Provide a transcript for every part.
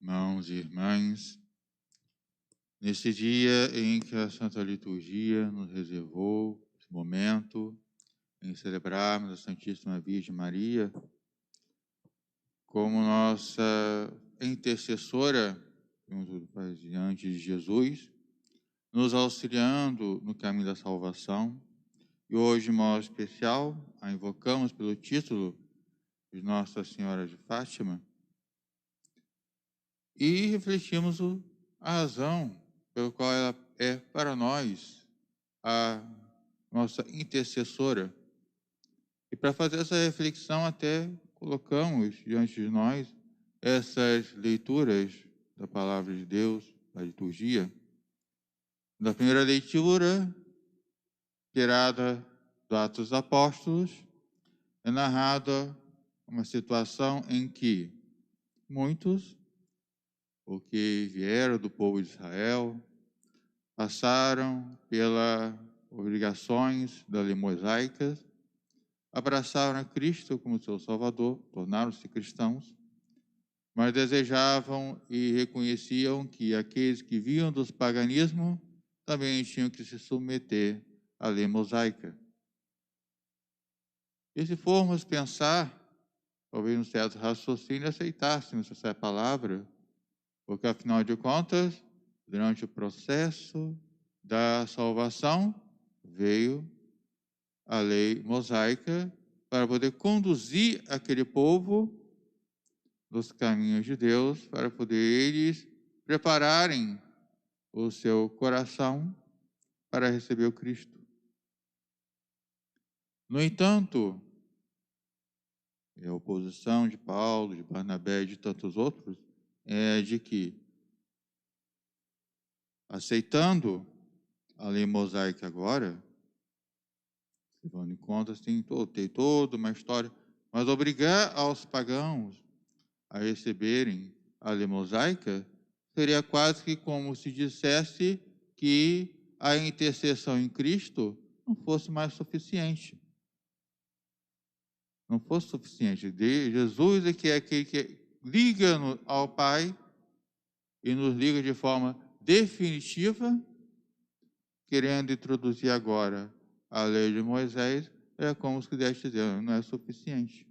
Irmãos e irmãs, nesse dia em que a Santa Liturgia nos reservou esse momento em celebrarmos a Santíssima Virgem Maria como nossa intercessora diante de Jesus, nos auxiliando no caminho da salvação. E hoje, de modo especial, a invocamos pelo título de Nossa Senhora de Fátima e refletimos a razão pela qual ela é para nós a nossa intercessora. E para fazer essa reflexão, até colocamos diante de nós essas leituras da Palavra de Deus, da liturgia. Na primeira leitura, tirada do Atos dos Apóstolos, é narrada uma situação em que muitos, porque vieram do povo de Israel, passaram pelas obrigações da lei mosaica, abraçaram a Cristo como seu Salvador, tornaram-se cristãos, mas desejavam e reconheciam que aqueles que vinham dos paganismos também tinham que se submeter à lei mosaica. E se formos pensar, talvez um certo raciocínio, aceitássemos essa palavra, porque afinal de contas, durante o processo da salvação, veio a lei mosaica para poder conduzir aquele povo nos caminhos de Deus, para poder eles prepararem o seu coração para receber o Cristo. No entanto, a oposição de Paulo, de Barnabé e de tantos outros é de que, aceitando a lei mosaica agora, levando em conta, tem toda uma história, mas obrigar aos pagãos a receberem a lei mosaica seria quase que como se dissesse que a intercessão em Cristo não fosse mais suficiente. Não fosse suficiente. Jesus é que é aquele que liga ao Pai e nos liga de forma definitiva, querendo introduzir agora a lei de Moisés, é como se quisesse dizer, não é suficiente.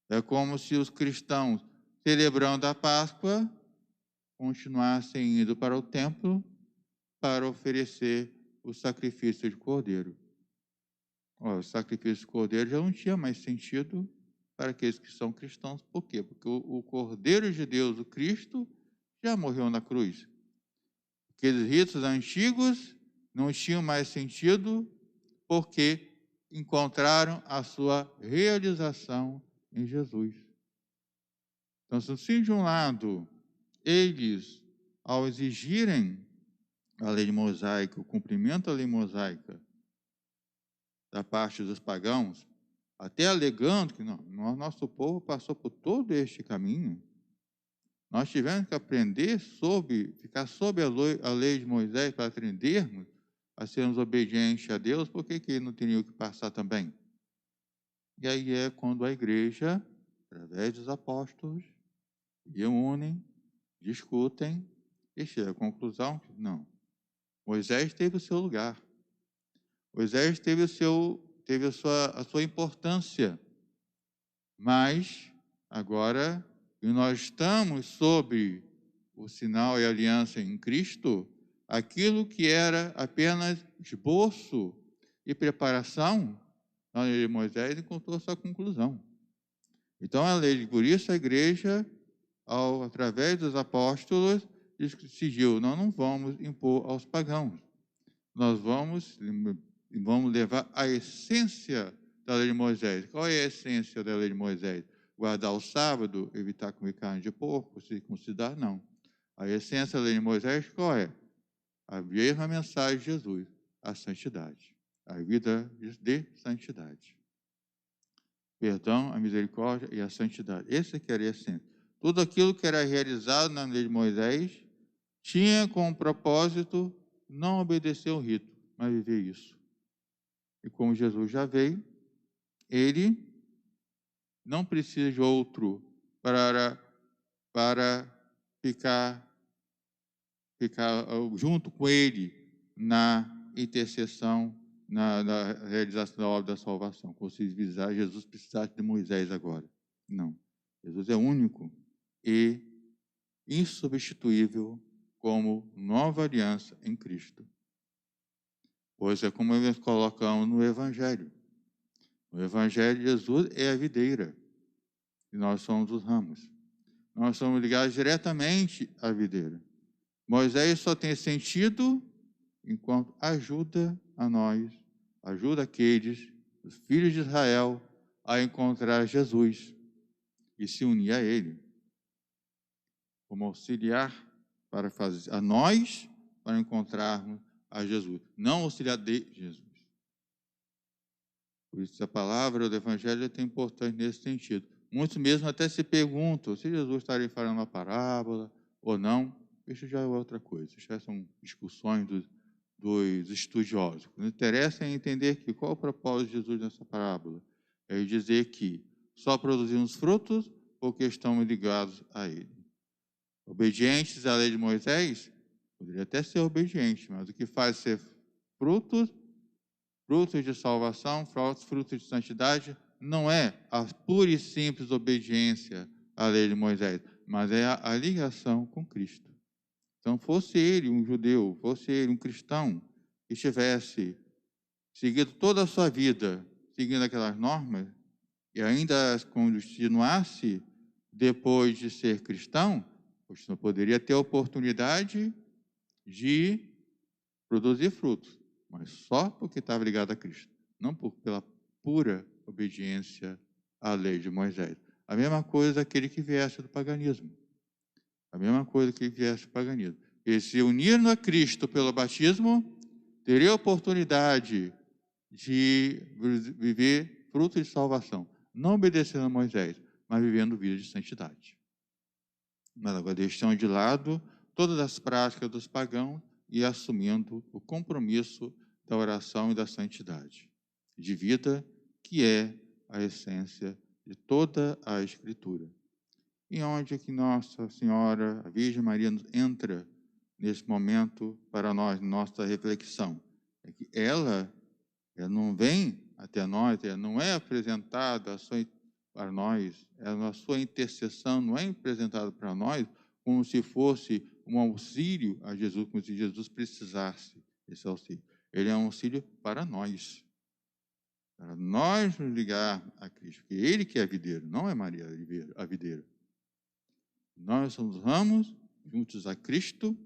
É como se os cristãos, celebrando a Páscoa, continuassem indo para o templo para oferecer o sacrifício de cordeiro. O sacrifício de cordeiro já não tinha mais sentido para aqueles que são cristãos. Por quê? Porque o Cordeiro de Deus, o Cristo, já morreu na cruz. Aqueles ritos antigos não tinham mais sentido porque encontraram a sua realização em Jesus. Então, se de um lado eles, ao exigirem a lei mosaica, o cumprimento da lei mosaica da parte dos pagãos, até alegando que nosso povo passou por todo este caminho, nós tivemos que aprender ficar sob a lei de Moisés para aprendermos a sermos obedientes a Deus, por que não teriam que passar também? E aí é quando a igreja, através dos apóstolos, reúnem, discutem e chega à conclusão que não. Moisés teve o seu lugar. Moisés teve a sua importância. Mas agora que nós estamos sob o sinal e aliança em Cristo, aquilo que era apenas esboço e preparação, a lei de Moisés encontrou sua conclusão. Então, por isso a igreja, através dos apóstolos, decidiu, nós não vamos impor aos pagãos. Nós vamos levar a essência da lei de Moisés. Qual é a essência da lei de Moisés? Guardar o sábado, evitar comer carne de porco, circuncidar? Não. A essência da lei de Moisés qual é? A mesma mensagem de Jesus, a santidade. A vida de santidade. Perdão, a misericórdia e a santidade. Esse que era a essência. Tudo aquilo que era realizado na lei de Moisés tinha como propósito não obedecer ao rito, mas viver isso. E como Jesus já veio, ele não precisa de outro para para ficar junto com Ele na intercessão, na realização da obra da salvação. Como se Jesus precisasse de Moisés agora. Não. Jesus é único e insubstituível como nova aliança em Cristo. Pois é como nós colocamos no Evangelho. No Evangelho, Jesus é a videira e nós somos os ramos. Nós somos ligados diretamente à videira. Moisés só tem sentido enquanto ajuda a nós, ajuda aqueles, os filhos de Israel, a encontrar Jesus e se unir a Ele, como auxiliar para fazer a nós, para encontrarmos a Jesus, não auxiliar de Jesus. Por isso a palavra do Evangelho é tão importante nesse sentido. Muitos mesmo até se perguntam se Jesus estaria falando uma parábola ou não. Isso já é outra coisa, isso já são discussões dos estudiosos. O que interessa é entender que qual é o propósito de Jesus nessa parábola. É dizer que só produzimos frutos porque estamos ligados a Ele. Obedientes à lei de Moisés, poderia até ser obediente, mas o que faz ser frutos de salvação, frutos de santidade, não é a pura e simples obediência à lei de Moisés, mas é a ligação com Cristo. Então, fosse ele um judeu, fosse ele um cristão, que estivesse seguindo toda a sua vida, seguindo aquelas normas, e ainda continuasse depois de ser cristão, você não poderia ter a oportunidade de produzir frutos, mas só porque estava ligado a Cristo, não pela pura obediência à lei de Moisés. A mesma coisa aquele que viesse do paganismo. A mesma coisa que viesse do paganismo. E se unindo a Cristo pelo batismo, teria a oportunidade de viver frutos de salvação, não obedecendo a Moisés, mas vivendo vida de santidade. Mas agora deixando de lado todas as práticas dos pagãos e assumindo o compromisso da oração e da santidade de vida, que é a essência de toda a Escritura. E onde é que Nossa Senhora, a Virgem Maria, entra nesse momento para nós, nossa reflexão? É que ela não vem até nós, ela não é apresentada para nós, a sua intercessão não é apresentada para nós como se fosse um auxílio a Jesus, como se Jesus precisasse desse auxílio. Ele é um auxílio para nós nos ligar a Cristo, porque Ele que é a videira, não é Maria a videira. Nós somos ramos juntos a Cristo,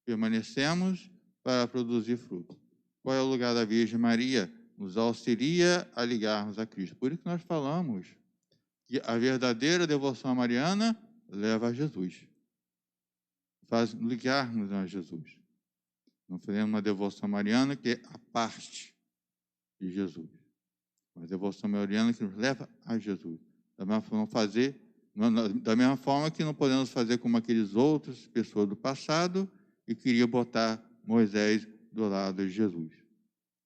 permanecemos para produzir fruto. Qual é o lugar da Virgem Maria? Nos auxilia a ligarmos a Cristo. Por isso que nós falamos que a verdadeira devoção mariana leva a Jesus. Faz ligarmos a Jesus. Não fazemos uma devoção mariana que é a parte de Jesus. Uma devoção mariana que nos leva a Jesus. Da mesma forma que não podemos fazer como aqueles outros pessoas do passado e queriam botar Moisés do lado de Jesus.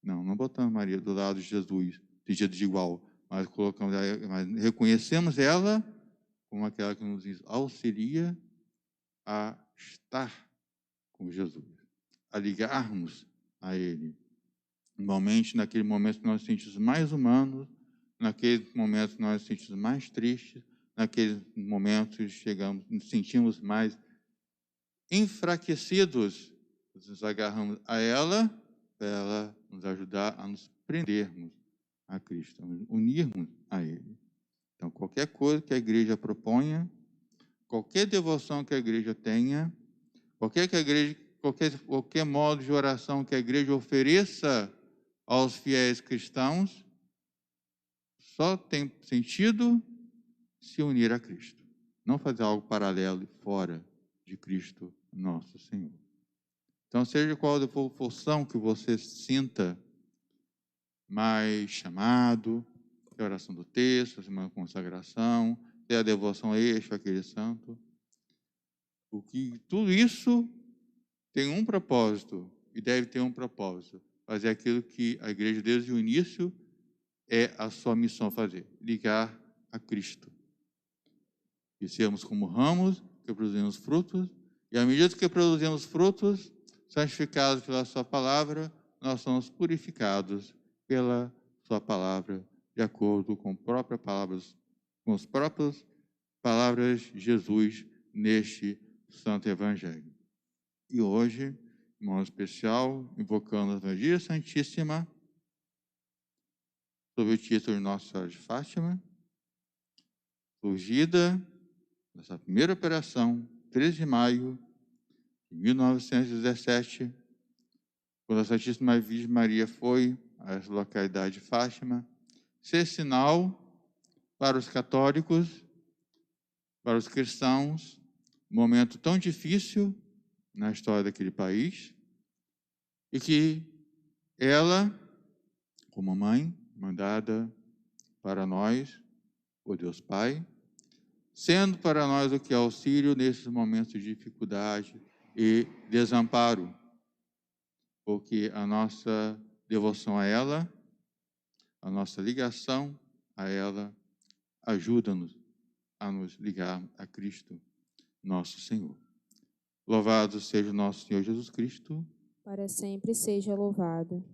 Não botamos Maria do lado de Jesus, sentido de igual, mas reconhecemos ela como aquela que nos auxilia a estar com Jesus, a ligarmos a Ele. Normalmente, naquele momento que nós nos sentimos mais humanos, naqueles momentos que nós nos sentimos mais tristes, naqueles momentos nos sentimos mais enfraquecidos, nos agarramos a ela, para ela nos ajudar a nos prendermos a Cristo, a nos unirmos a Ele. Então, qualquer coisa que a igreja proponha, qualquer devoção que a igreja tenha, qualquer modo de oração que a igreja ofereça aos fiéis cristãos, só tem sentido se unir a Cristo. Não fazer algo paralelo e fora de Cristo nosso Senhor. Então, seja qual for a função que você sinta mais chamado, a oração do texto, a consagração, a devoção a este, aquele santo, tudo isso tem um propósito e deve ter um propósito: fazer aquilo que a igreja desde o início é a sua missão fazer, ligar a Cristo. e sermos como ramos que produzimos frutos, e à medida que produzimos frutos, santificados pela sua palavra, nós somos purificados pela sua palavra, de acordo com as próprias palavras de Jesus neste Santo Evangelho. E hoje, de modo especial, invocando a Virgem Santíssima, sob o título de Nossa Senhora de Fátima, surgida nessa primeira operação, 13 de maio de 1917, quando a Santíssima Virgem Maria foi a essa localidade de Fátima, ser sinal para os católicos, para os cristãos, um momento tão difícil na história daquele país, e que ela, como mãe, mandada para nós, por Deus Pai, sendo para nós o que é auxílio nesses momentos de dificuldade e desamparo, porque a nossa devoção a ela, a nossa ligação a ela, ajuda-nos a nos ligar a Cristo, nosso Senhor. Louvado seja o nosso Senhor Jesus Cristo. Para sempre seja louvado.